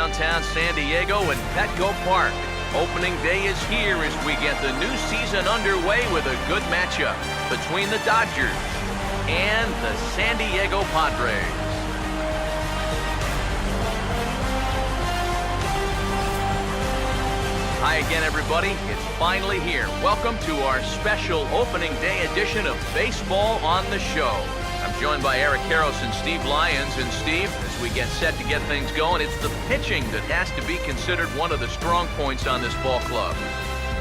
downtown San Diego in Petco Park. Opening day is here as we get the new season underway with a good matchup between the Dodgers and the San Diego Padres. Hi again, everybody. It's finally here. Welcome to our special opening day edition of Baseball on the Show. I'm joined by Eric Karros and Steve Lyons. And Steve, as we get set to get things going, it's the pitching that has to be considered one of the strong points on this ball club.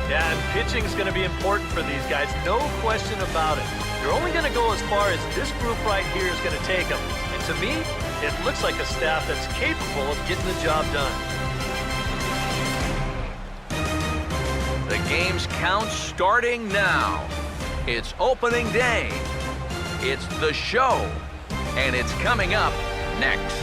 Yeah, and pitching is going to be important for these guys, no question about it. They're only going to go as far as this group right here is going to take them. And to me, it looks like a staff that's capable of getting the job done. The game's count starting now. It's opening day. It's the show. And it's coming up next.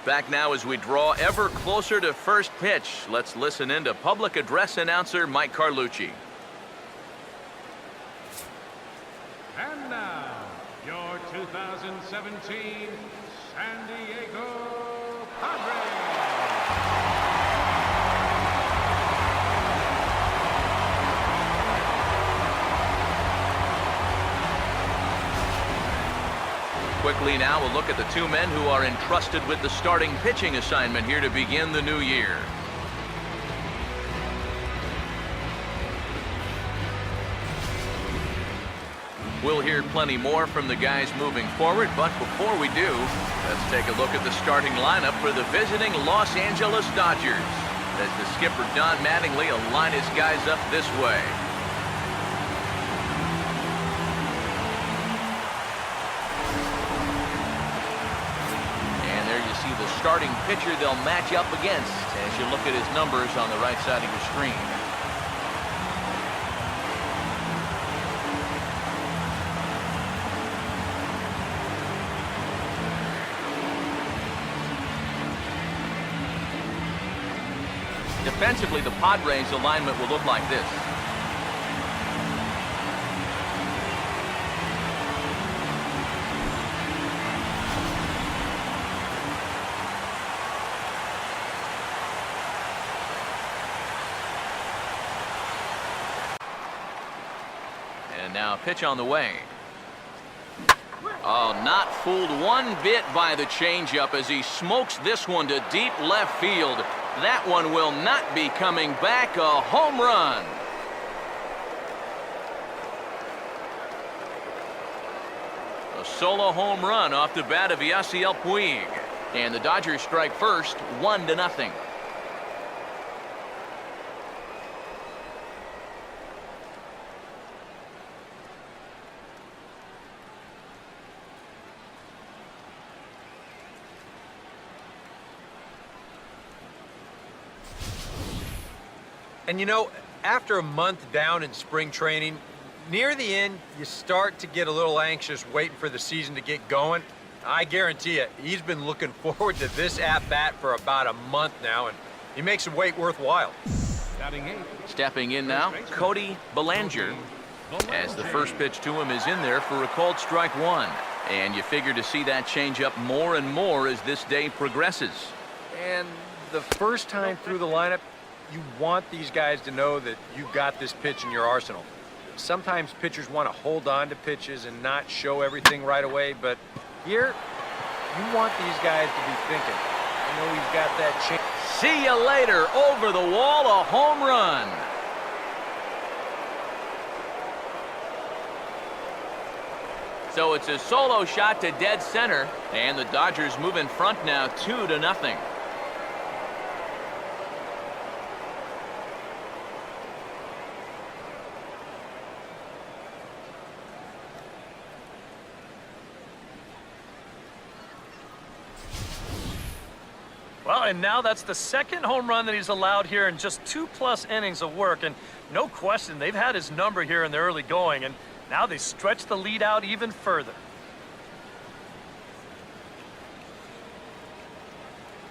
Back now as we draw ever closer to first pitch. Let's listen in to public address announcer Mike Carlucci. And now, your 2017 San Diego Padres. Quickly now, we'll look at the two men who are entrusted with the starting pitching assignment here to begin the new year. We'll hear plenty more from the guys moving forward, but before we do, let's take a look at the starting lineup for the visiting Los Angeles Dodgers, as the skipper Don Mattingly will line his guys up this way. The starting pitcher they'll match up against as you look at his numbers on the right side of your screen. Defensively, the Padres alignment will look like this. And now pitch on the way. Oh, not fooled one bit by the changeup as he smokes this one to deep left field. That one will not be coming back. A home run. A solo home run off the bat of Yasiel Puig. And the Dodgers strike first, 1-0. And you know, after a month down in spring training, near the end, you start to get a little anxious waiting for the season to get going. I guarantee you, he's been looking forward to this at-bat for about a month now, and he makes the wait worthwhile. Stepping in now, Cody Bellinger, as the first pitch to him is in there for a called strike one. And you figure to see that change up more and more as this day progresses. And the first time through the lineup, you want these guys to know that you've got this pitch in your arsenal. Sometimes pitchers want to hold on to pitches and not show everything right away, but here, you want these guys to be thinking, I know he's got that chance. See you later. Over the wall, a home run. So it's a solo shot to dead center, and the Dodgers move in front now 2-0. Well, and now that's the second home run that he's allowed here in just 2+ innings of work. And no question, they've had his number here in the early going, and now they stretch the lead out even further.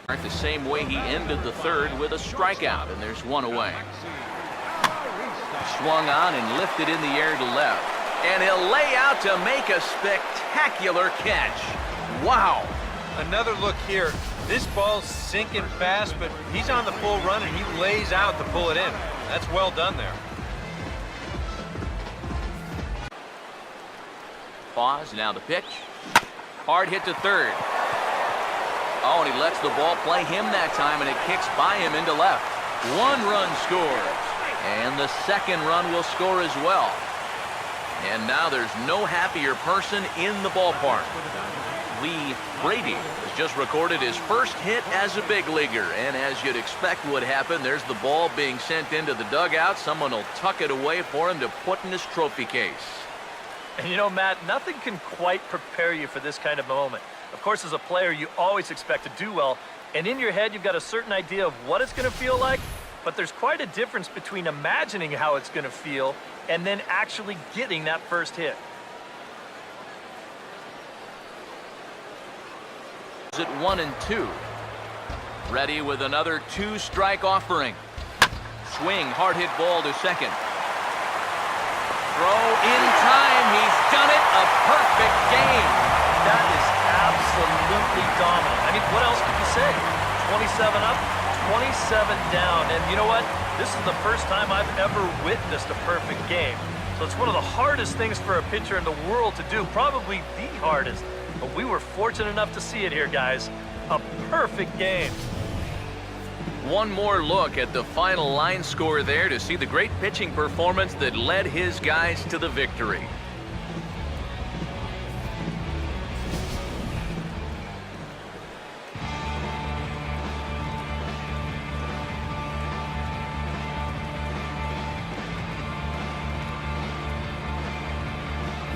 The same way he ended the third with a strikeout, and there's one away. Swung on and lifted in the air to left. And he'll lay out to make a spectacular catch. Wow. Another look here. This ball's sinking fast, but he's on the full run and he lays out to pull it in. That's well done there. Pause, now the pitch. Hard hit to third. Oh, and he lets the ball play him that time, and it kicks by him into left. 1 run scores, and the second run will score as well. And now there's no happier person in the ballpark. Lee Brady has just recorded his first hit as a big leaguer, and as you'd expect would happen, there's the ball being sent into the dugout. Someone will tuck it away for him to put in his trophy case. And you know, Matt, nothing can quite prepare you for this kind of moment. Of course, as a player, you always expect to do well, and in your head, you've got a certain idea of what it's going to feel like, but there's quite a difference between imagining how it's going to feel and then actually getting that first hit. At 1-2. Ready with another 2-strike offering. Swing, hard hit ball to second. Throw in time. He's done it. A perfect game. That is absolutely dominant. I mean, what else could you say? 27 up, 27 down. And you know what? This is the first time I've ever witnessed a perfect game. So it's one of the hardest things for a pitcher in the world to do, probably the hardest. But we were fortunate enough to see it here, guys. A perfect game. One more look at the final line score there to see the great pitching performance that led his guys to the victory.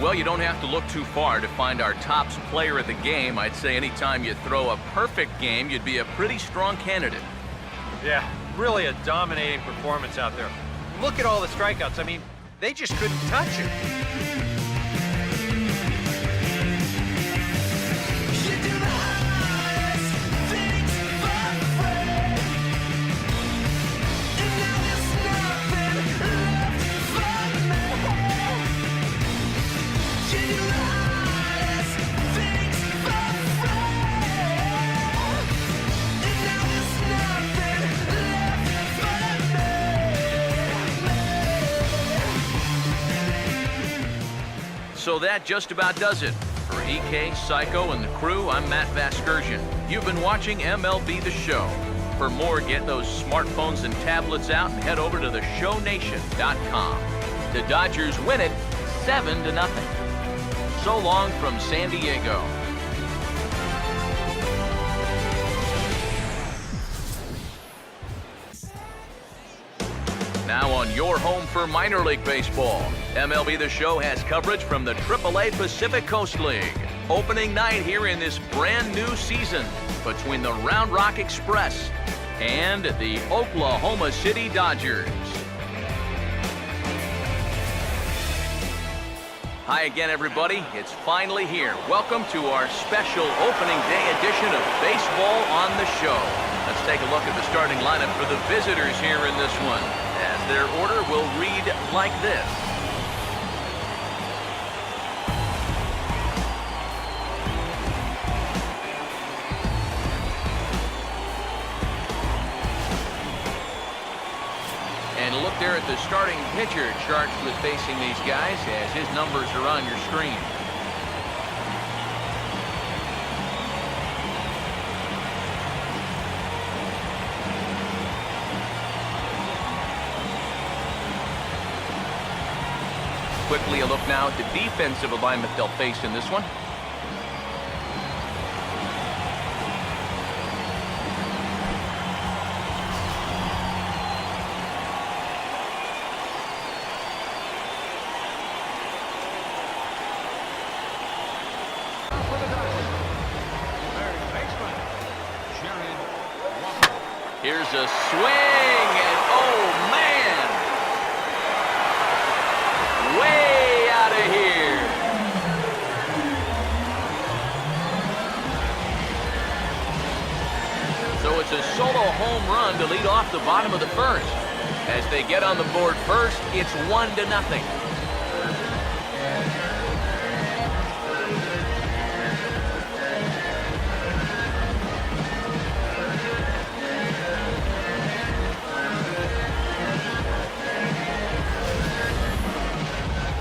Well, you don't have to look too far to find our top player of the game. I'd say anytime you throw a perfect game, you'd be a pretty strong candidate. Yeah, really a dominating performance out there. Look at all the strikeouts. I mean, they just couldn't touch him. So that just about does it. For EK, Psycho, and the crew, I'm Matt Vasgersian. You've been watching MLB The Show. For more, get those smartphones and tablets out and head over to theshownation.com. The Dodgers win it 7-0. So long from San Diego. Now on your home for minor league baseball, MLB The Show has coverage from the AAA Pacific Coast League. Opening night here in this brand new season between the Round Rock Express and the Oklahoma City Dodgers. Hi again, everybody. It's finally here. Welcome to our special opening day edition of Baseball on the Show. Let's take a look at the starting lineup for the visitors here in this one, as their order will read like this. And look there at the starting pitcher charged with facing these guys, as his numbers are on your screen. Quickly a look now at the defensive alignment they'll face in this one. Here's a swing, and oh man! Way out of here. So it's a solo home run to lead off the bottom of the first. As they get on the board first, it's 1-0.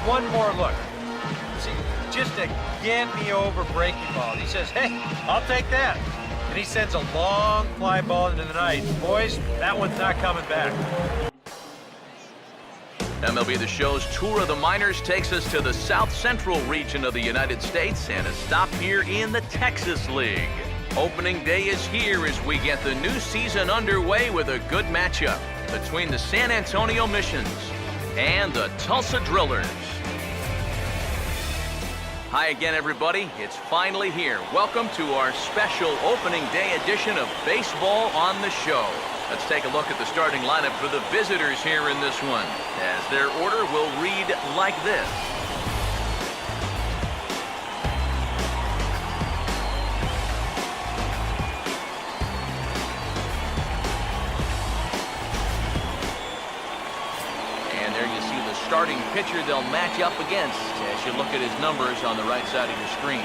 One more look. See, just a get-me-over breaking ball. He says, hey, I'll take that. And he sends a long fly ball into the night. Boys, that one's not coming back. MLB The Show's Tour of the Minors takes us to the South Central region of the United States and a stop here in the Texas League. Opening day is here as we get the new season underway with a good matchup between the San Antonio Missions and the Tulsa Drillers. Hi again, everybody. It's finally here. Welcome to our special opening day edition of Baseball on the Show. Let's take a look at the starting lineup for the visitors here in this one, as their order will read like this. And there you see the starting pitcher they'll match up against as you look at his numbers on the right side of your screen.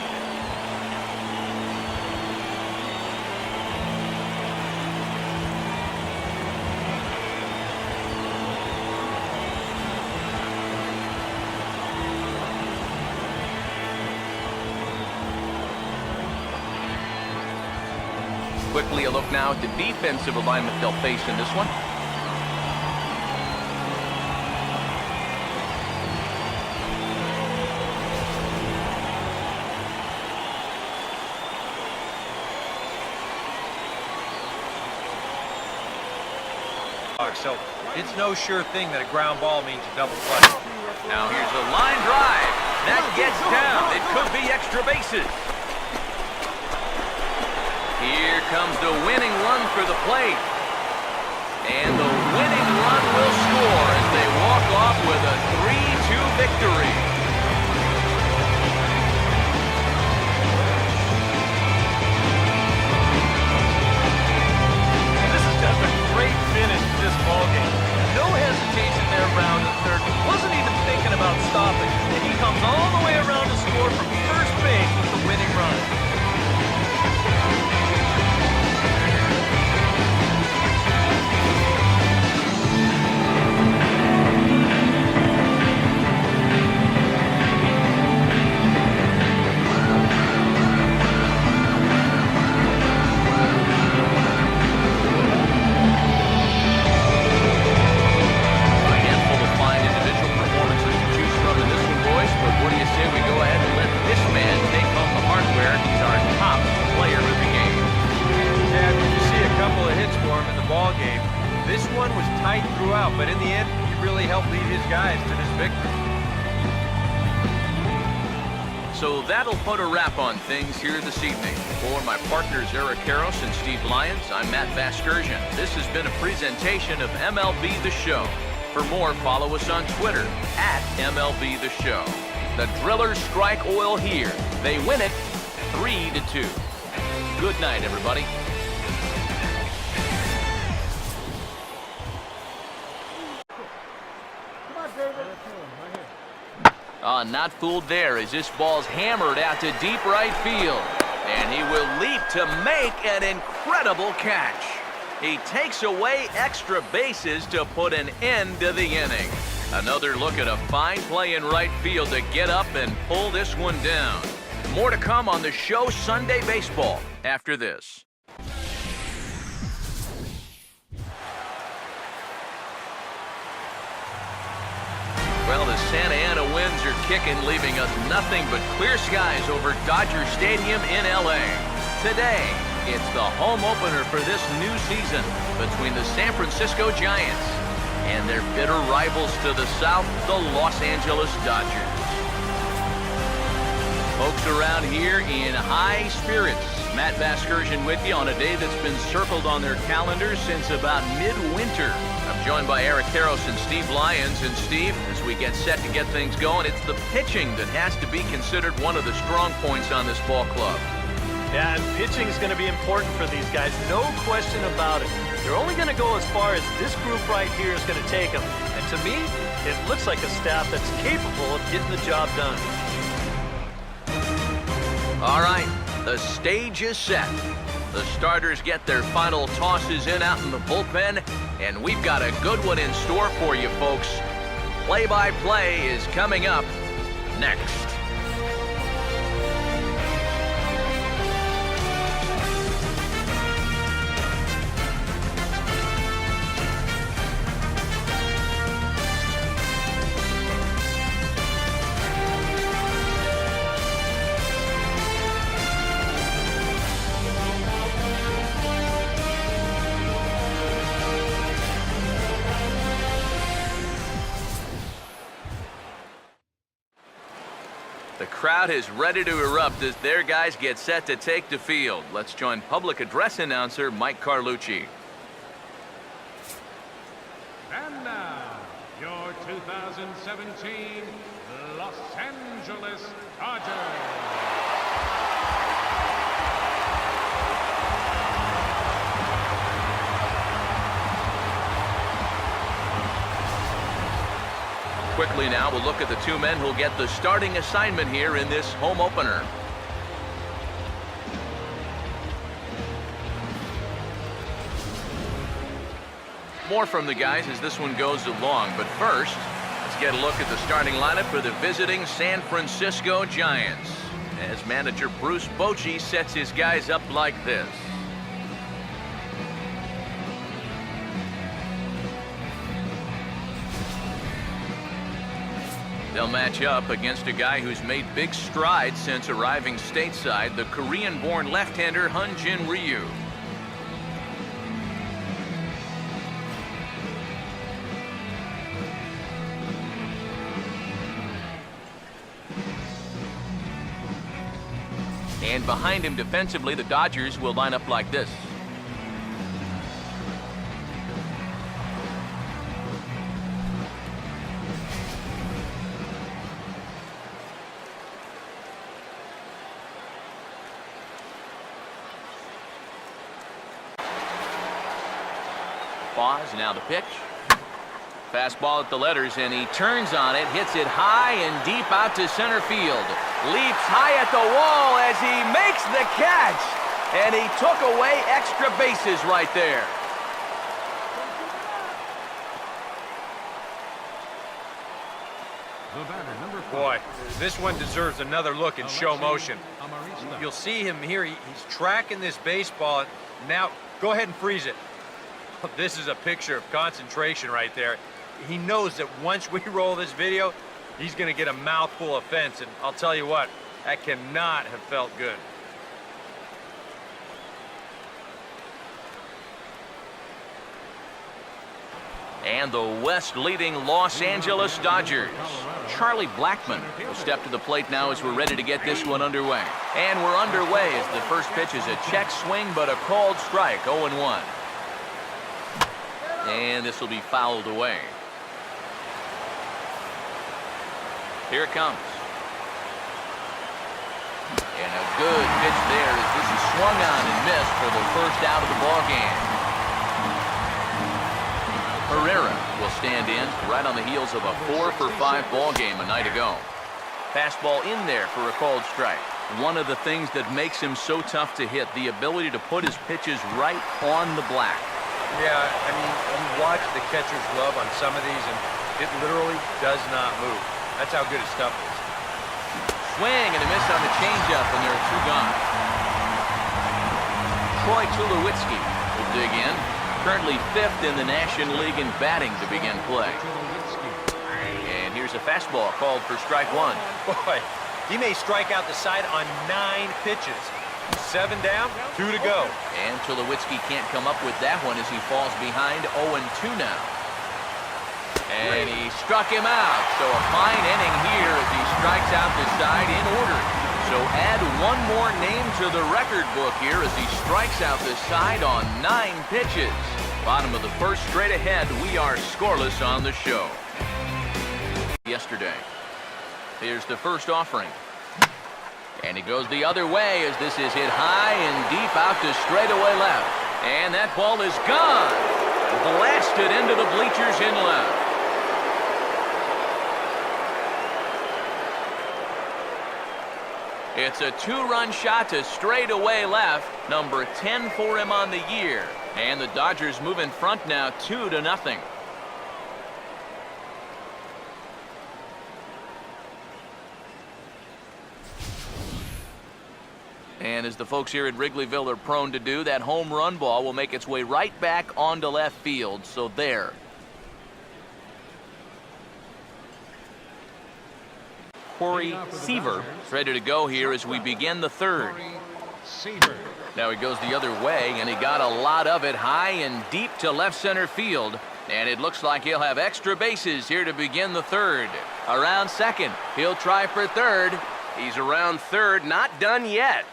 Quickly a look now at the defensive alignment they'll face in this one. So it's no sure thing that a ground ball means a double play. Now here's a line drive. That gets down. It could be extra bases. Here comes the winning run for the plate. And the winning run will score as they walk off with a 3-2 victory. This is just a great finish to this ballgame. No hesitation there around the third. Wasn't even thinking about stopping. And he comes all the way around to score from first base with the winning run. But in the end, he really helped lead his guys to this victory. So that'll put a wrap on things here this evening. For my partners Eric Karros and Steve Lyons, I'm Matt Vasgersian. This has been a presentation of MLB The Show. For more, follow us on Twitter @MLB The Show. The Drillers strike oil here. They win it 3-2. Good night, everybody. Not fooled there as this ball's hammered out to deep right field. And he will leap to make an incredible catch. He takes away extra bases to put an end to the inning. Another look at a fine play in right field to get up and pull this one down. More to come on the show Sunday Baseball after this. Well, the Santa Ana winds are kicking, leaving us nothing but clear skies over Dodger Stadium in L.A. Today, it's the home opener for this new season between the San Francisco Giants and their bitter rivals to the south, the Los Angeles Dodgers. Folks around here in high spirits. Matt Vasgersian with you on a day that's been circled on their calendars since about midwinter. I'm joined by Eric Karros and Steve Lyons. And Steve, as we get set to get things going, it's the pitching that has to be considered one of the strong points on this ball club. Yeah, and pitching is going to be important for these guys, no question about it. They're only going to go as far as this group right here is going to take them. And to me, it looks like a staff that's capable of getting the job done. All right, the stage is set. The starters get their final tosses in out in the bullpen, and we've got a good one in store for you, folks. Play-by-play is coming up next. The crowd is ready to erupt as their guys get set to take the field. Let's join public address announcer Mike Carlucci. And now, your 2017 Los Angeles Dodgers. Quickly now, we'll look at the two men who'll get the starting assignment here in this home opener. More from the guys as this one goes along, but first, let's get a look at the starting lineup for the visiting San Francisco Giants, as manager Bruce Bochy sets his guys up like this. They'll match up against a guy who's made big strides since arriving stateside, the Korean-born left-hander Hyun-Jin Ryu. And behind him defensively, the Dodgers will line up like this. Pause, now the pitch. Fastball at the letters, and he turns on it, hits it high and deep out to center field. Leaps high at the wall as he makes the catch, and he took away extra bases right there. The batter, number 5. Boy, this one deserves another look in show motion. You'll see him here. He's tracking this baseball. Now, go ahead and freeze it. This is a picture of concentration right there. He knows that once we roll this video, he's going to get a mouthful of fence, and I'll tell you what, that cannot have felt good. And the West-leading Los Angeles Dodgers. Charlie Blackmon will step to the plate now as we're ready to get this one underway. And we're underway as the first pitch is a check swing, but a called strike, 0-1. And this will be fouled away. Here it comes. And a good pitch there as this is swung on and missed for the first out of the ballgame. Herrera will stand in right on the heels of a 4-for-5 ball game a night ago. Fastball in there for a called strike. One of the things that makes him so tough to hit, the ability to put his pitches right on the black. Yeah, I mean, you watch the catcher's glove on some of these, and it literally does not move. That's how good his stuff is. Swing and a miss on the changeup, and there are two gone. Troy Tulowitzki will dig in. Currently 5th in the National League in batting to begin play. And here's a fastball called for strike 1. Boy, he may strike out the side on 9 pitches. 7 down, 2 to go. And Tulowitzki can't come up with that one as he falls behind 0-2 now. And he struck him out. So a fine inning here as he strikes out the side in order. So add one more name to the record book here as he strikes out the side on 9 pitches. Bottom of the first, straight ahead. We are scoreless on the show. Yesterday. Here's the first offering. And he goes the other way as this is hit high and deep out to straightaway left. And that ball is gone. Blasted into the bleachers in left. It's a 2-run shot to straightaway left. Number 10 for him on the year. And the Dodgers move in front now 2-0. And as the folks here at Wrigleyville are prone to do, that home run ball will make its way right back onto left field. So there. Corey Seaver ready to go here as we begin the third. Now he goes the other way, and he got a lot of it high and deep to left center field. And it looks like he'll have extra bases here to begin the third. Around second, he'll try for third. He's around third, not done yet.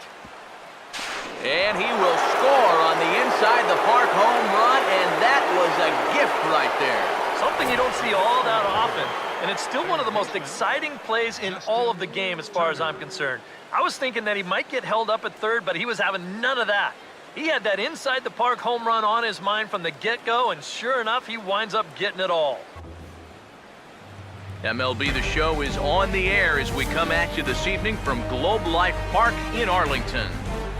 And he will score on the inside the park home run, and that was a gift right there. Something you don't see all that often, and it's still one of the most exciting plays in all of the game as far as I'm concerned. I was thinking that he might get held up at third, but he was having none of that. He had that inside the park home run on his mind from the get-go, and sure enough, he winds up getting it all. MLB The Show is on the air as we come at you this evening from Globe Life Park in Arlington.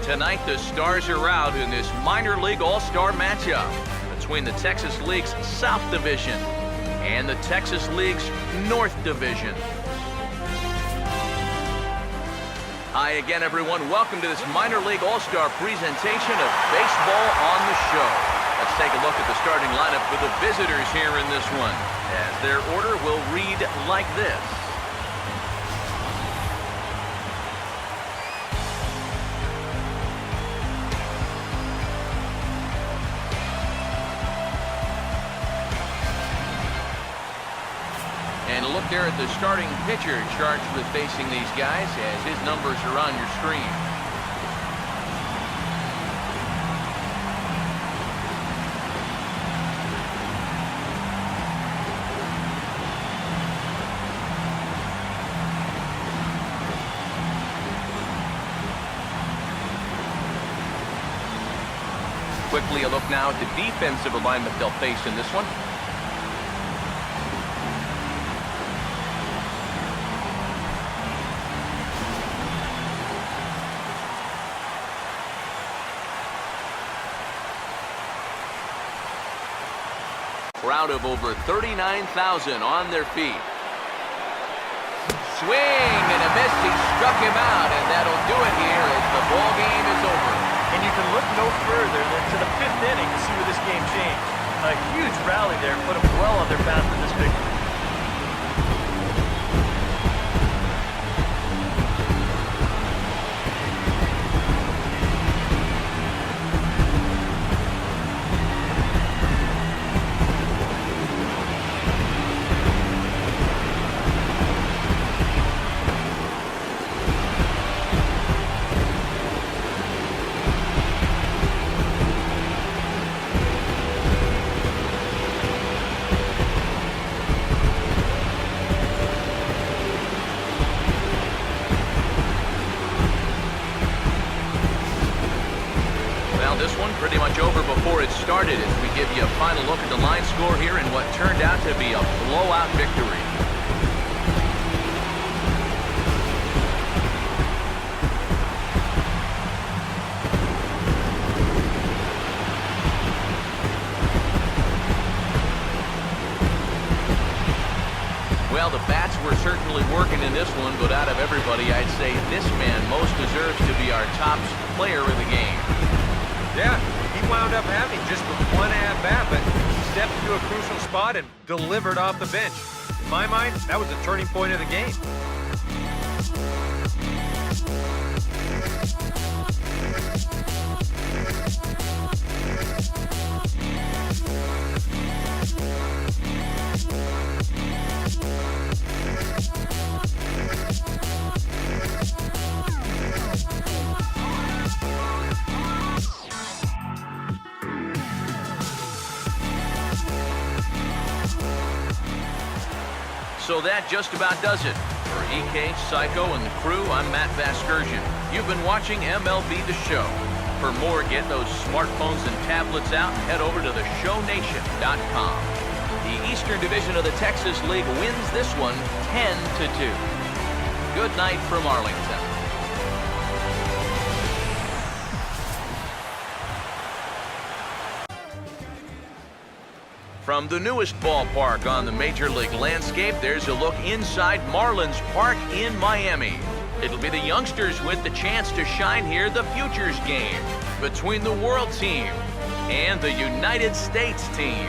Tonight, the Stars are out in this minor league all-star matchup between the Texas League's South Division and the Texas League's North Division. Hi again, everyone. Welcome to this minor league all-star presentation of Baseball on the Show. Let's take a look at the starting lineup for the visitors here in this one, as their order will read like this. And a look there at the starting pitcher charged with facing these guys as his numbers are on your screen. Quickly a look now at the defensive alignment they'll face in this one. Crowd of over 39,000 on their feet. Swing and a miss. He struck him out, and that'll do it here as the ball game is over. And you can look no further than to the 5th inning to see where this game changed. A huge rally there put them well on their path to this victory. Pretty much over before it started as we give you a final look at the line score here in what turned out to be a blowout victory. Well, the bats were certainly working in this one, but out of everybody, I'd say this man most deserves to be our top player of the game. Yeah, he wound up having just one at-bat, but stepped into a crucial spot and delivered off the bench. In my mind, that was the turning point of the game. So that just about does it. For EK, Psycho, and the crew, I'm Matt Vasgersian. You've been watching MLB The Show. For more, get those smartphones and tablets out and head over to theshownation.com. The Eastern Division of the Texas League wins this one 10-2. Good night from Arlington. From the newest ballpark on the Major League landscape, there's a look inside Marlins Park in Miami. It'll be the youngsters with the chance to shine here, the Futures game between the World Team and the United States team.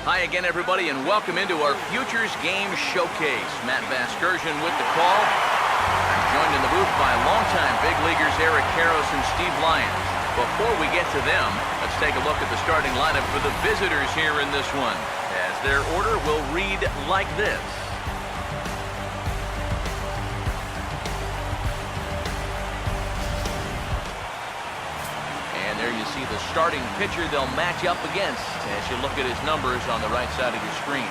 Hi again, everybody, and welcome into our Futures Game Showcase. Matt Vasgersian with the call. I'm joined in the booth by longtime big leaguers Eric Karros and Steve Lyons. Before we get to them, let's take a look at the starting lineup for the visitors here in this one, as their order will read like this. And there you see the starting pitcher they'll match up against as you look at his numbers on the right side of your screen.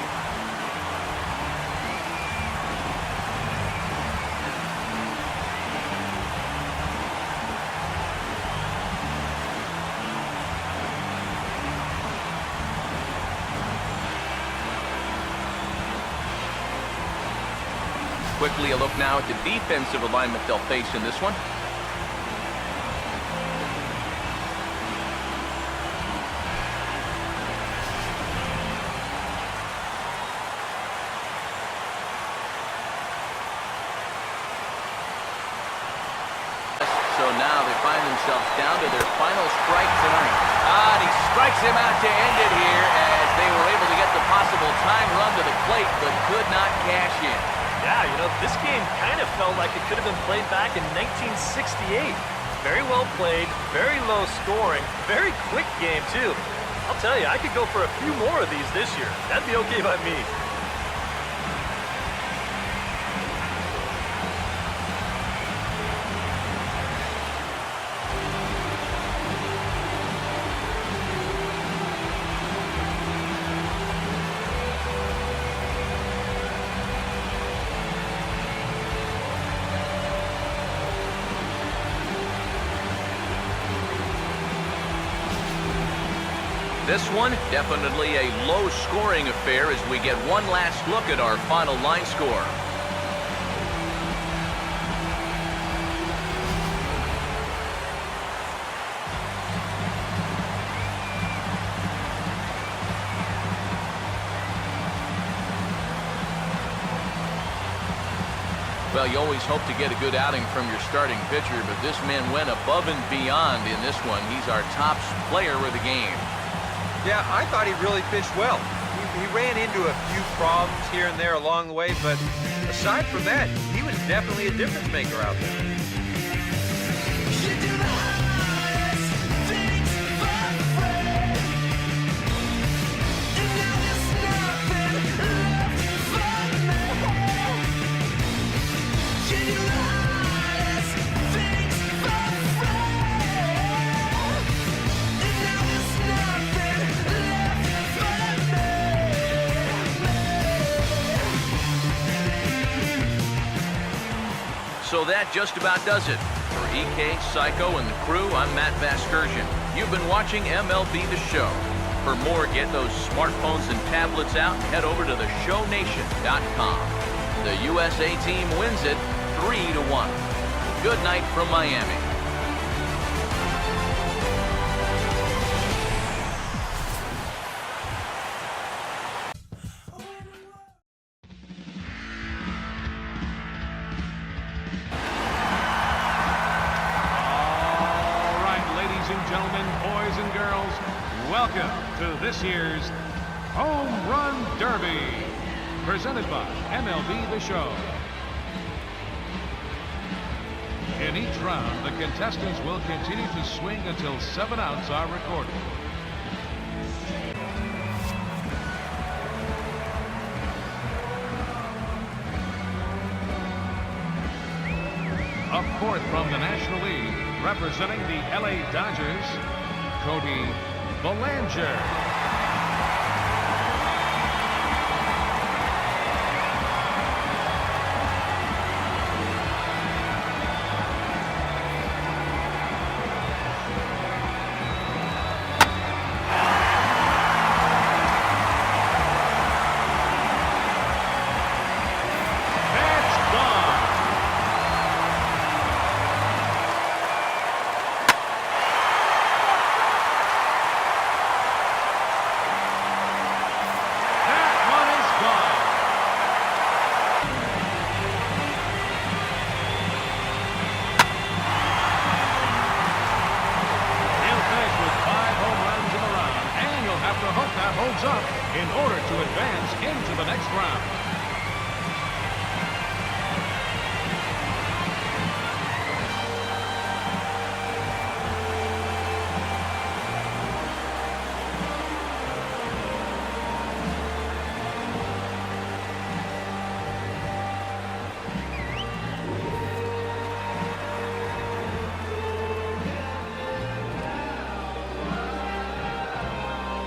Quickly a look now at the defensive alignment they'll face in this one. So now they find themselves down to their final strike tonight. And he strikes him out to end it here as they were able to get the possible time run to the plate but could not cash in. Yeah, you know, this game kind of felt like it could have been played back in 1968. Very well played, very low scoring, very quick game, too. I'll tell you, I could go for a few more of these this year. That'd be okay by me. This one, definitely a low-scoring affair as we get one last look at our final line score. Well, you always hope to get a good outing from your starting pitcher, but this man went above and beyond in this one. He's our top player of the game. Yeah, I thought he really pitched well. He ran into a few problems here and there along the way, but aside from that, he was definitely a difference maker out there. So that just about does it. For EK, Psycho, and the crew, I'm Matt Vasgersian. You've been watching MLB The Show. For more, get those smartphones and tablets out and head over to theshownation.com. The USA team wins it 3-1. Good night from Miami. Welcome to this year's Home Run Derby, presented by MLB The Show. In each round, the contestants will continue to swing until 7 outs are recorded. Up fourth from the National League, representing the LA Dodgers, Cody Bellinger. up in order to advance into the next round.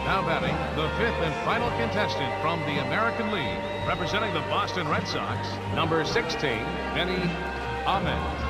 Now batting, the fifth and final contestant from the American League, representing the Boston Red Sox, number 16, Benny Ahmed.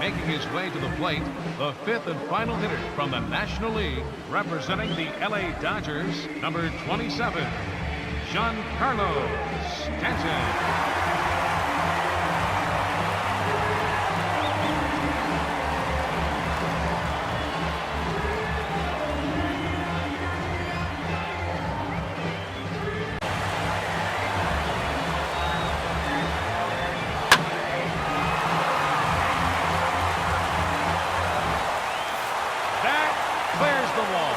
Making his way to the plate, the fifth and final hitter from the National League, representing the LA Dodgers, number 27, Giancarlo Stanton. Clears the wall.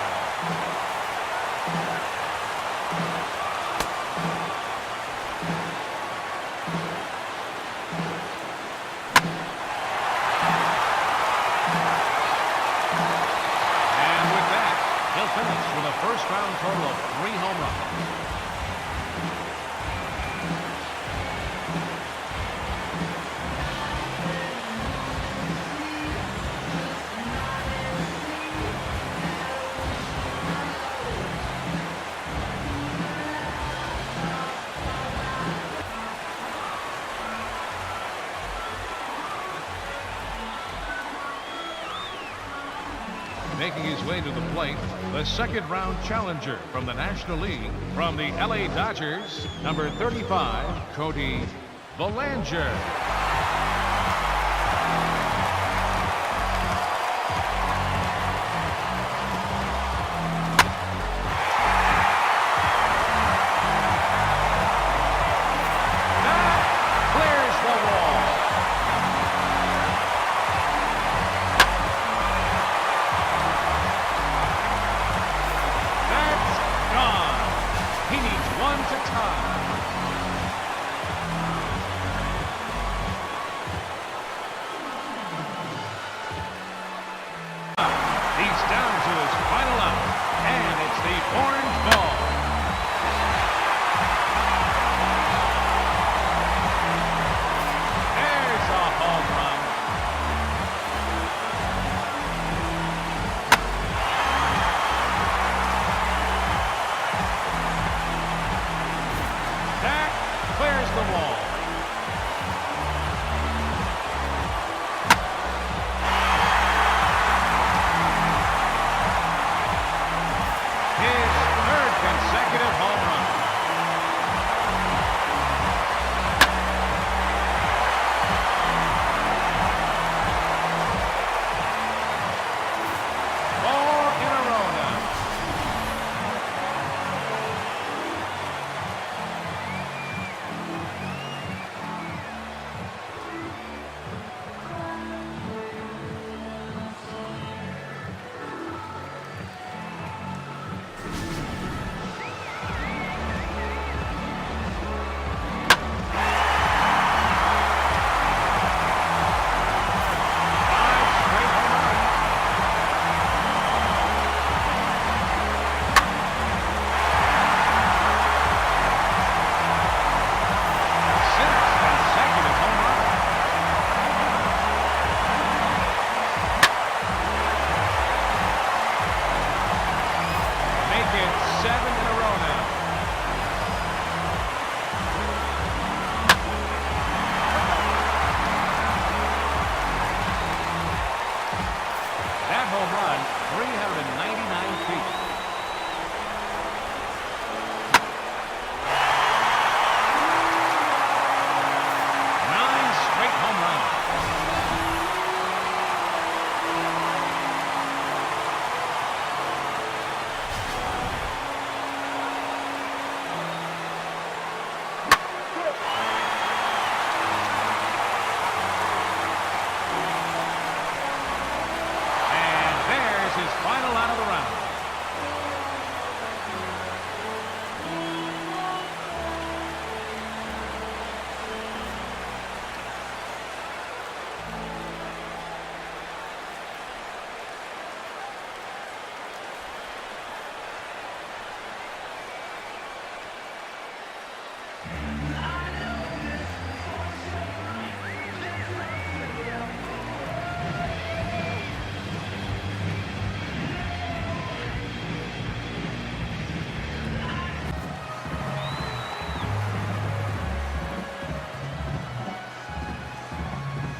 And with that, he'll finish with a first-round total of 3 home runs. Making his way to the plate, the second-round challenger from the National League, from the LA Dodgers, number 35, Cody Bellinger. That clears the wall. He needs one to tie. He's down to his final out, and it's the orange ball. There's a home run. Clears the wall. His that home run, 399 feet. 9 straight home runs. His final out of the round.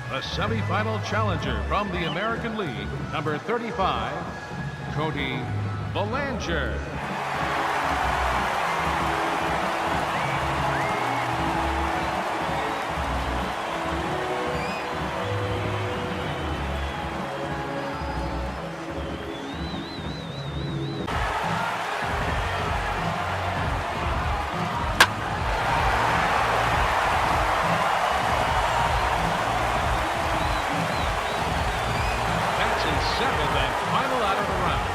The semifinal challenger from the American League, number 35, Cody Bellinger. Seventh and final out of the round.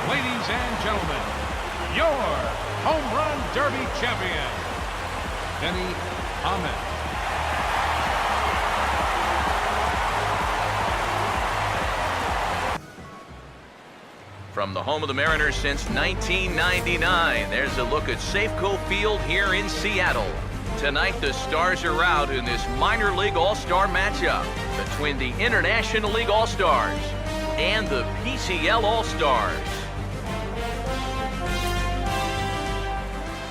Ladies and gentlemen, your home run derby champion, Benny Ahmed. From the home of the Mariners since 1999, there's a look at Safeco Field here in Seattle. Tonight, the Stars are out in this minor league all-star matchup between the International League All-Stars and the PCL All-Stars.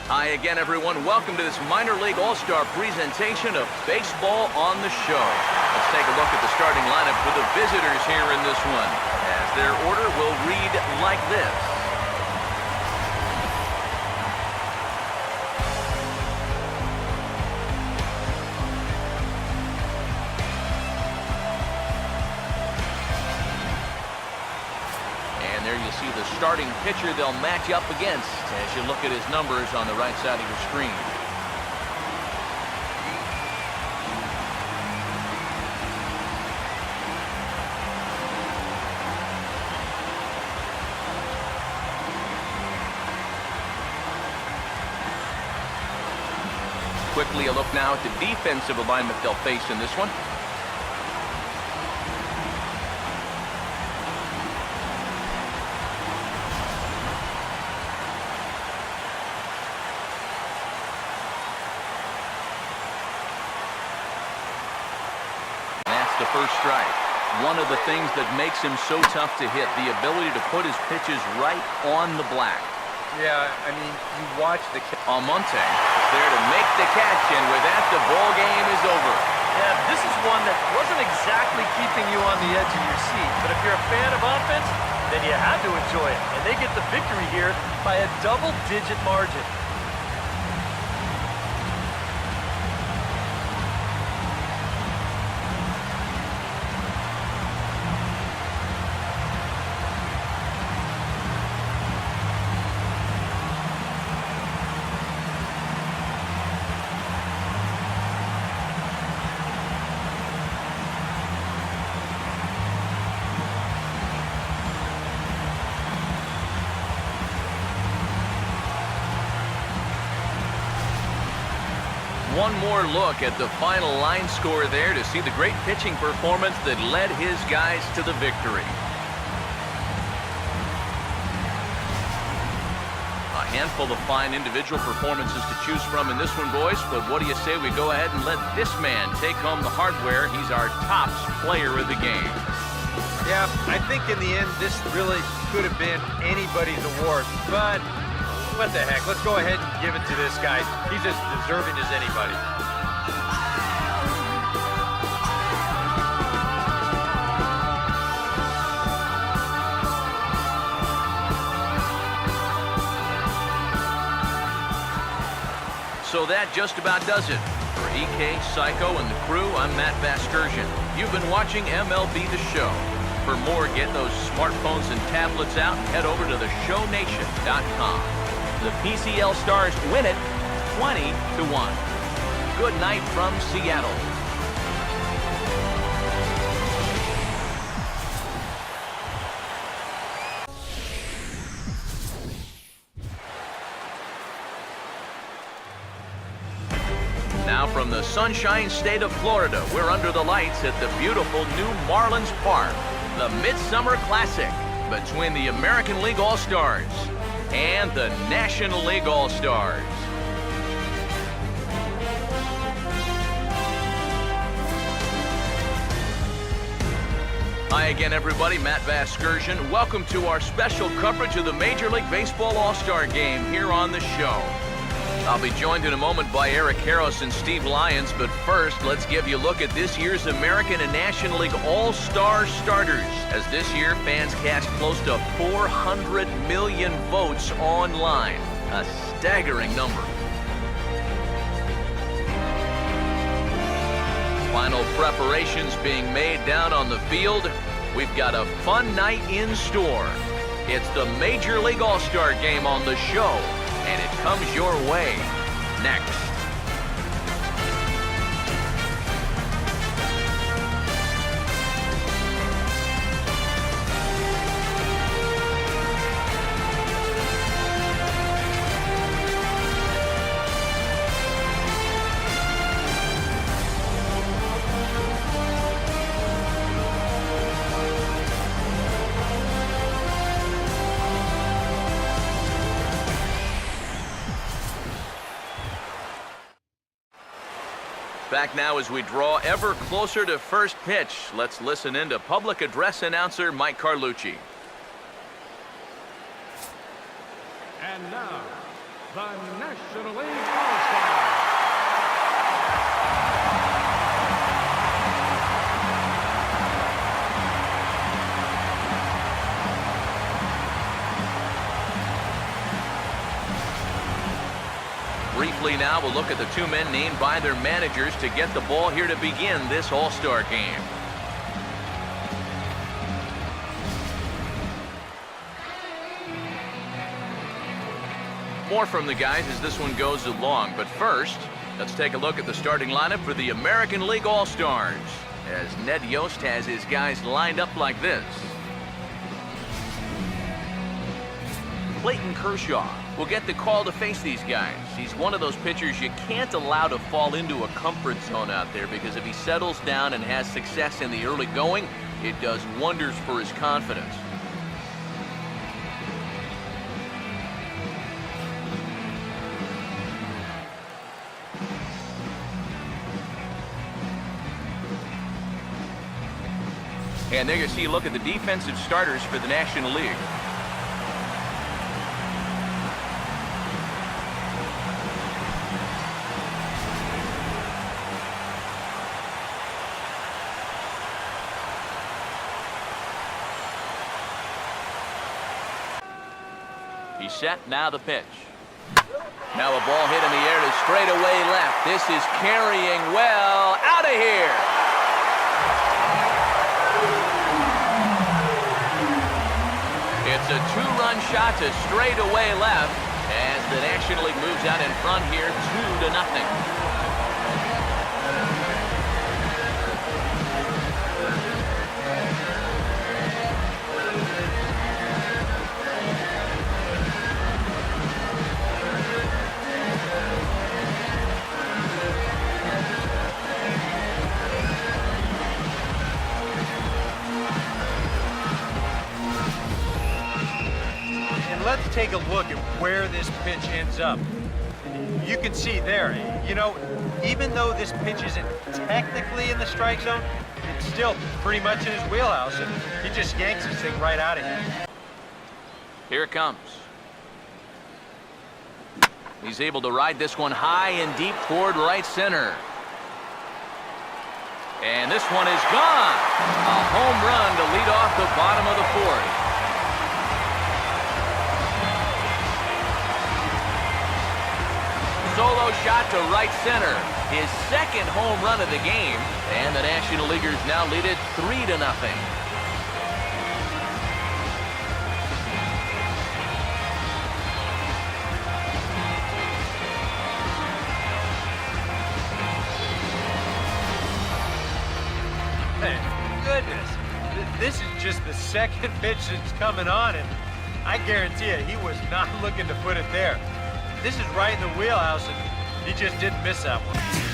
Hi again, everyone. Welcome to this minor league all-star presentation of Baseball on the Show. Let's take a look at the starting lineup for the visitors here in this one, as their order will read like this. There you see the starting pitcher they'll match up against as you look at his numbers on the right side of your screen. Quickly a look now at the defensive alignment they'll face in this one. The first strike. One of the things that makes him so tough to hit, the ability to put his pitches right on the black. Yeah, I mean, you watch the... Almonte is there to make the catch, and with that, the ball game is over. Yeah, this is one that wasn't exactly keeping you on the edge of your seat, but if you're a fan of offense, then you had to enjoy it, and they get the victory here by a double-digit margin. One more look at the final line score there to see the great pitching performance that led his guys to the victory. A Handful of fine individual performances to choose from in this one, boys, but what do you say we go ahead and let this man take home the hardware? He's our tops player of the game. Yeah, I think in the end, this really could have been anybody's award, but what the heck? Let's go ahead and give it to this guy. He's as deserving as anybody. So that just about does it. For EK, Psycho, and the crew, I'm Matt Vasgersian. You've been watching MLB The Show. For more, get those smartphones and tablets out and head over to theshownation.com. The PCL Stars win it 20-1. Good night from Seattle. Now from the Sunshine State of Florida, we're under the lights at the beautiful new Marlins Park. The Midsummer Classic between the American League All-Stars and the National League All-Stars. Hi again, everybody. Matt Vasgersian. Welcome to our special coverage of the Major League Baseball All-Star Game here on the show. I'll be joined in a moment by Eric Karros and Steve Lyons, but first, let's give you a look at this year's American and National League All-Star starters. As this year, fans cast close to 400 million votes online. A staggering number. Final preparations being made down on the field. We've got a fun night in store. It's the Major League All-Star Game on the show, and it comes your way next. Back now as we draw ever closer to first pitch. Let's listen in to public address announcer Mike Carlucci. And now, the National League All-Stars. Briefly now, we'll look at the two men named by their managers to get the ball here to begin this All-Star Game. More from the guys as this one goes along, but first, let's take a look at the starting lineup for the American League All-Stars, as Ned Yost has his guys lined up like this. Clayton Kershaw will get the call to face these guys. He's one of those pitchers you can't allow to fall into a comfort zone out there, because if he settles down and has success in the early going, it does wonders for his confidence. And there you see a look at the defensive starters for the National League. He's set, now the pitch. Now a ball hit in the air to straightaway left. This is carrying well, out of here. It's a two-run shot to straightaway left as the National League moves out in front here 2-0. Let's take a look at where this pitch ends up. You can see there, you know, even though this pitch isn't technically in the strike zone, it's still pretty much in his wheelhouse, and he just yanks this thing right out of here. Here it comes. He's able to ride this one high and deep toward right center. And this one is gone. A home run to lead off the bottom of the fourth. Solo shot to right center. His second home run of the game. And the National Leaguers now lead it 3-0. Goodness, this is just the second pitch that's coming on, and I guarantee you he was not looking to put it there. This is right in the wheelhouse, and he just didn't miss that one.